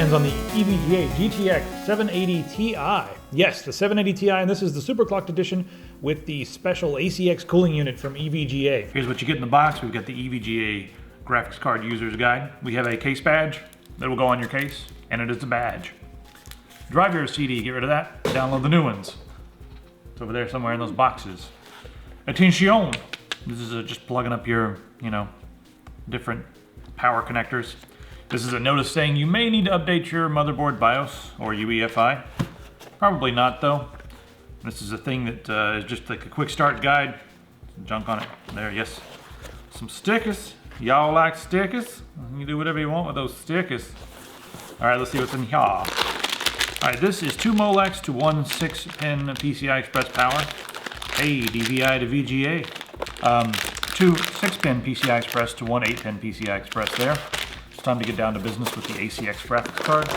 hands on the EVGA GTX 780 Ti. Yes, the 780 Ti, and this is the SuperClocked edition with the special ACX cooling unit from EVGA. Here's what you get in the box. We've got the EVGA graphics card user's guide. We have a case badge that will go on your case, and it is a badge. Drive your CD, get rid of that, download the new ones. It's over there somewhere in those boxes. Attention! This is just plugging up your, different power connectors. This is a notice saying you may need to update your motherboard BIOS or UEFI. Probably not though. This is a thing that is just like a quick start guide. Some junk on it. There, yes. Some stickers. Y'all like stickers? You can do whatever you want with those stickers. Alright, let's see what's in here. Alright, this is 2 Molex to 1 6-pin PCI Express power. Hey, DVI to VGA. 2 6-pin PCI Express to 1 8-pin PCI Express there. It's time to get down to business with the ACX graphics card.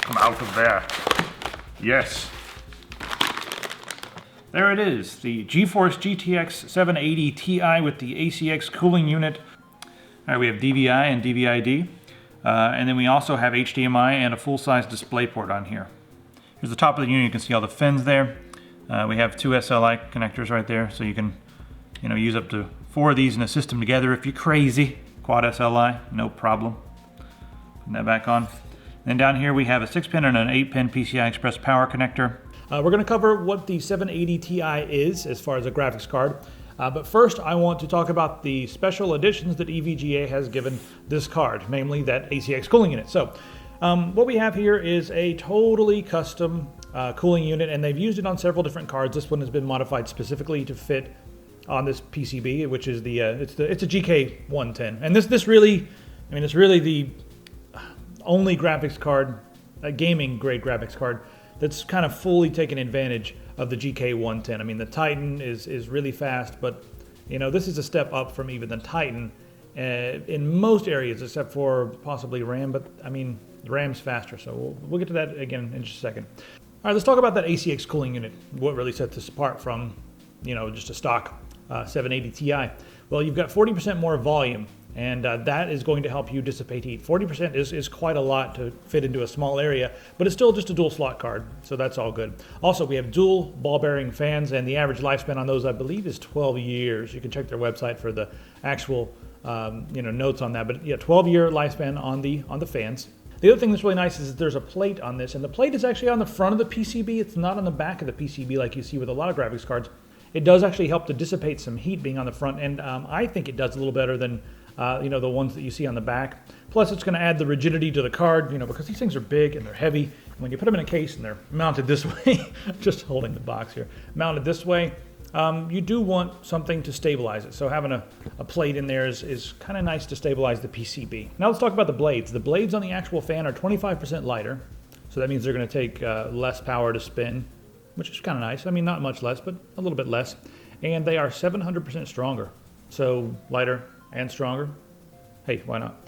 Come out of there. Yes. There it is, the GeForce GTX 780 Ti with the ACX cooling unit. Alright, we have DVI and DVI-D. And then we also have HDMI and a full-size DisplayPort on here. Here's the top of the unit. You can see all the fins there. We have 2 SLI connectors right there, so you can use up to 4 of these in a system together if you're crazy. Quad SLI, no problem. Putting that back on. Then down here we have a 6-pin and an 8-pin PCI Express power connector. We're going to cover what the 780 Ti is as far as a graphics card. But first I want to talk about the special additions that EVGA has given this card, namely that ACX cooling unit. So what we have here is a totally custom cooling unit, and they've used it on several different cards. This one has been modified specifically to fit on this PCB, which is it's a GK110, and this really, it's really the only graphics card, a gaming grade graphics card that's kind of fully taken advantage of the GK110. The Titan is really fast, but this is a step up from even the Titan in most areas, except for possibly RAM. But the RAM's faster, so we'll get to that again in just a second. All right, let's talk about that ACX cooling unit. What really sets this apart from just a stock 780 Ti? Well, you've got 40% more volume, and that is going to help you dissipate heat. 40% is quite a lot to fit into a small area, but it's still just a dual slot card, so that's all good. Also, we have dual ball bearing fans, and the average lifespan on those, I believe, is 12 years. You can check their website for the actual notes on that, but yeah, 12-year lifespan on the fans. The other thing that's really nice is that there's a plate on this, and the plate is actually on the front of the PCB. It's not on the back of the PCB like you see with a lot of graphics cards. It does actually help to dissipate some heat being on the front, and I think it does a little better than the ones that you see on the back. Plus, it's going to add the rigidity to the card, because these things are big and they're heavy. And when you put them in a case and they're mounted this way, just holding the box here, mounted this way, you do want something to stabilize it. So having a plate in there is kind of nice to stabilize the PCB. Now let's talk about the blades. The blades on the actual fan are 25% lighter, so that means they're going to take less power to spin, which is kind of nice. Not much less, but a little bit less. And they are 700% stronger, so lighter and stronger. Hey, why not?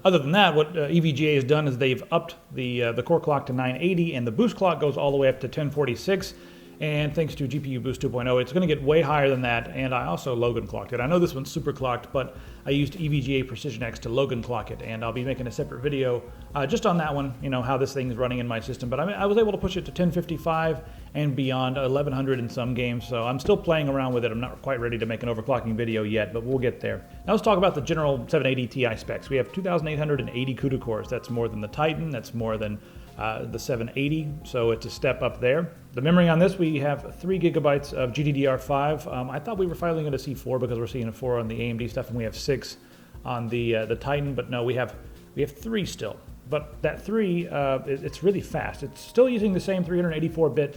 Other than that, what EVGA has done is they've upped the core clock to 980, and the boost clock goes all the way up to 1046. And thanks to GPU Boost 2.0, it's going to get way higher than that. And I also Logan clocked it. I know this one's super clocked, but I used EVGA Precision X to Logan clock it, and I'll be making a separate video just on that one, how this thing's running in my system. But I was able to push it to 1055 and beyond, 1100 in some games. So I'm still playing around with it. I'm not quite ready to make an overclocking video yet, but we'll get there. Now let's talk about the general 780 Ti specs. We have 2,880 CUDA cores. That's more than the Titan. That's more than the 780, so it's a step up there. The memory on this, we have 3 gigabytes of GDDR5. I thought we were finally going to see 4 because we're seeing a 4 on the AMD stuff, and we have 6 on the Titan, but no, we have 3 still. But that 3, it's really fast. It's still using the same 384-bit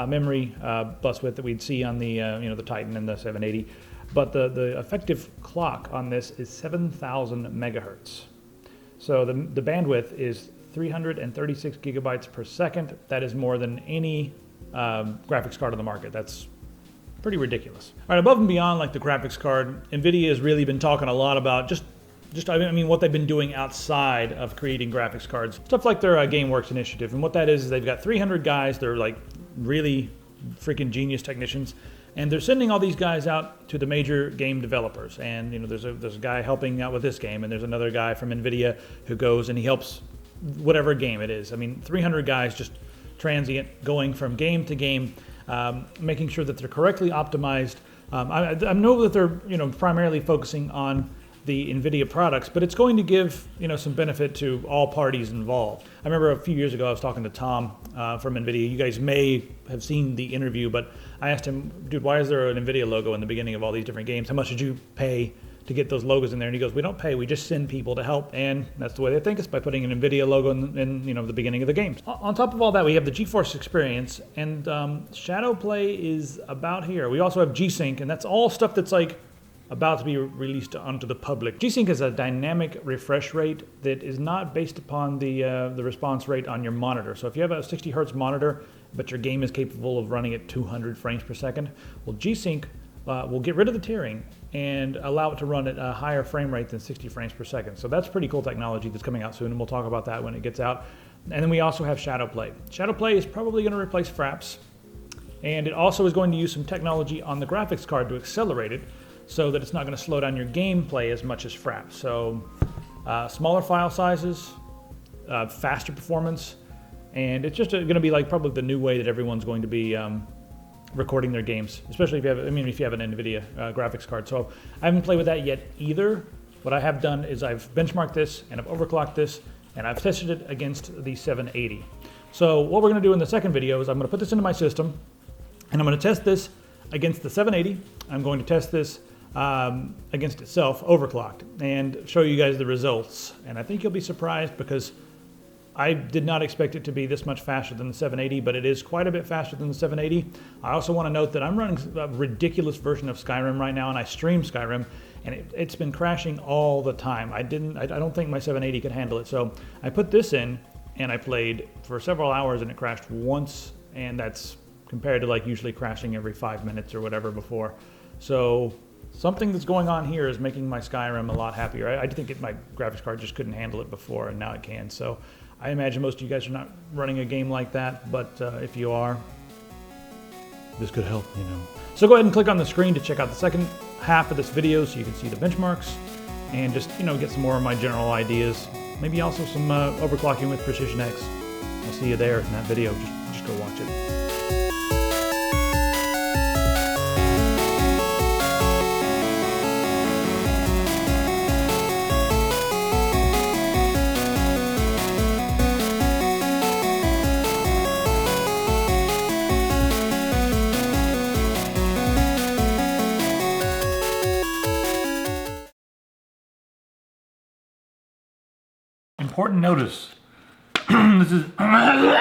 memory bus width that we'd see on the the Titan and the 780, but the effective clock on this is 7,000 megahertz. So the bandwidth is 336 gigabytes per second. That is more than any graphics card on the market. That's pretty ridiculous. All right, above and beyond like the graphics card, Nvidia has really been talking a lot about just what they've been doing outside of creating graphics cards. Stuff like their GameWorks initiative. And what that is they've got 300 guys. They're like really freaking genius technicians. And they're sending all these guys out to the major game developers. And there's a guy helping out with this game, and there's another guy from Nvidia who goes and he helps whatever game it is. I mean, 300 guys just transient, going from game to game, making sure that they're correctly optimized. I know that they're primarily focusing on the Nvidia products, but it's going to give some benefit to all parties involved. I remember a few years ago I was talking to Tom from Nvidia. You guys may have seen the interview, but I asked him, dude, why is there an Nvidia logo in the beginning of all these different games? How much did you pay to get those logos in there? And he goes, we don't pay, we just send people to help, and that's the way they think, is by putting an Nvidia logo in the beginning of the games. On top of all that, we have the GeForce experience, and Shadow Play is about here. We also have G-Sync, and that's all stuff that's like about to be released onto the public. G-Sync is a dynamic refresh rate that is not based upon the response rate on your monitor. So if you have a 60 hertz monitor, but your game is capable of running at 200 frames per second, well, G-Sync will get rid of the tearing and allow it to run at a higher frame rate than 60 frames per second. So that's pretty cool technology that's coming out soon, and we'll talk about that when it gets out. And then we also have Shadow Play. Shadow Play is probably going to replace Fraps, and it also is going to use some technology on the graphics card to accelerate it, so that it's not going to slow down your gameplay as much as Fraps. So smaller file sizes, faster performance, and it's just going to be like probably the new way that everyone's going to be recording their games, especially if you have, if you have an Nvidia graphics card. So I haven't played with that yet either. What I have done is I've benchmarked this and I've overclocked this and I've tested it against the 780. So what we're going to do in the second video is I'm going to put this into my system and I'm going to test this against the 780. I'm going to test this against itself overclocked and show you guys the results. And I think you'll be surprised, because I did not expect it to be this much faster than the 780, but it is quite a bit faster than the 780. I also want to note that I'm running a ridiculous version of Skyrim right now, and I stream Skyrim, and it's been crashing all the time. I don't think my 780 could handle it. So I put this in and I played for several hours and it crashed once, and that's compared to like usually crashing every 5 minutes or whatever before. So something that's going on here is making my Skyrim a lot happier. I think my graphics card just couldn't handle it before, and now it can. So I imagine most of you guys are not running a game like that, but if you are, this could help, So go ahead and click on the screen to check out the second half of this video so you can see the benchmarks and just, get some more of my general ideas. Maybe also some overclocking with Precision X. I'll see you there in that video. Just go watch it. Important notice. This is important notice.